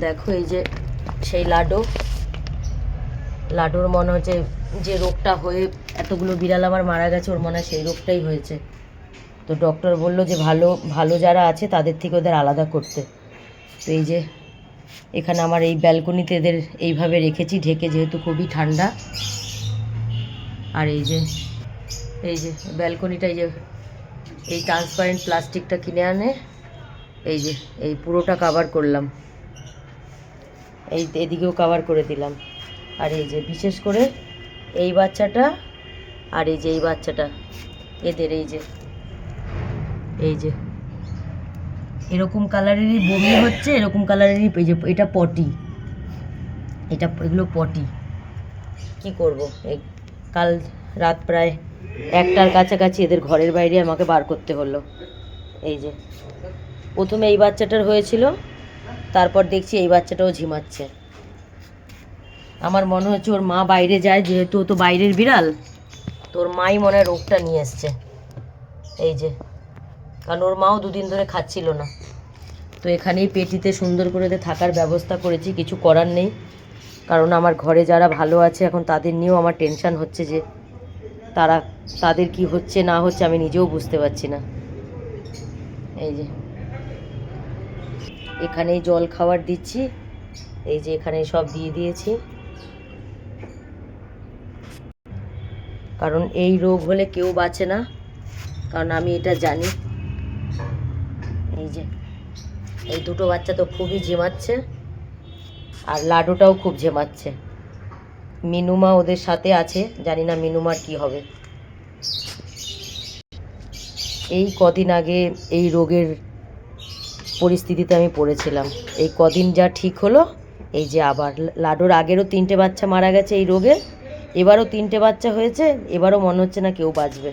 দেখো এই যে সেই লাডুর মনে হচ্ছে যে রোগটা হয়ে এতগুলো বিড়াল আমার মারা গেছে, ওর মনে হয় সেই রোগটাই হয়েছে। তো ডক্টর বললো যে ভালো ভালো যারা আছে তাদের থেকে ওদের আলাদা করতে। তো এই যে এখানে আমার এই ব্যালকনিতে এদের এইভাবে রেখেছি ঢেকে, যেহেতু খুবই ঠান্ডা। আর এই যে ব্যালকনিটা এই যে এই ট্রান্সপারেন্ট প্লাস্টিকটা কিনে আনে এই যে এই পুরোটা কাভার করলাম, এই এদিকেও কাভার করে দিলাম। আর এই যে বিশেষ করে এই বাচ্চাটা আর এই যে এই বাচ্চাটা, এদের এই যে এরকম কালারেরই বমি হচ্ছে, এরকম কালারেরই এই যে এটা পটি, এগুলো পটি। কি করব, এই কাল রাত প্রায় 1টার কাছাকাছি এদের ঘরের বাইরে আমাকে বার করতে হলো। এই যে প্রথমে এই বাচ্চাটার হয়েছিল, তারপর দেখছি এই বাচ্চাটাও ঝিমাচ্ছে। আমার মনে হচ্ছে ওর মা বাইরে যায়, যেহেতু ও তো বাইরের বিড়াল, তোর মাই মনে হয় রোগটা নিয়ে এসছে। এই যে, কারণ ওর মাও 2 দিন ধরে খাচ্ছিল না। তো এখানেই পেটিতে সুন্দর করে থাকার ব্যবস্থা করেছি, কিছু করার নেই। কারণ আমার ঘরে যারা ভালো আছে এখন তাদের নিয়েও আমার টেনশান হচ্ছে যে তাদের কি হচ্ছে না হচ্ছে আমি নিজেও বুঝতে পারছি না। এই যে এখানেই জল খাবার দিচ্ছি, এই যে এখানে সব দিয়ে দিয়েছি। কারণ এই রোগ হলে কেউ বাঁচে না, কারণ আমি এটা জানি। এই যে এই দুটো বাচ্চা তো খুবই ঝিমাচ্ছে, আর লাডুটাও খুব ঝিমাচ্ছে। মিনুমা ওদের সাথে আছে, জানি না মিনুমার কি হবে। এই কদিন আগে এই রোগের পরিস্থিতিতে আমি পড়েছিলাম, এই কদিন যা ঠিক হলো। এই যে আবার লাডুর আগেরও 3টে বাচ্চা মারা গেছে এই রোগে, এবারও 3টে বাচ্চা হয়েছে, এবারও মনে হচ্ছে না কেউ বাঁচবে।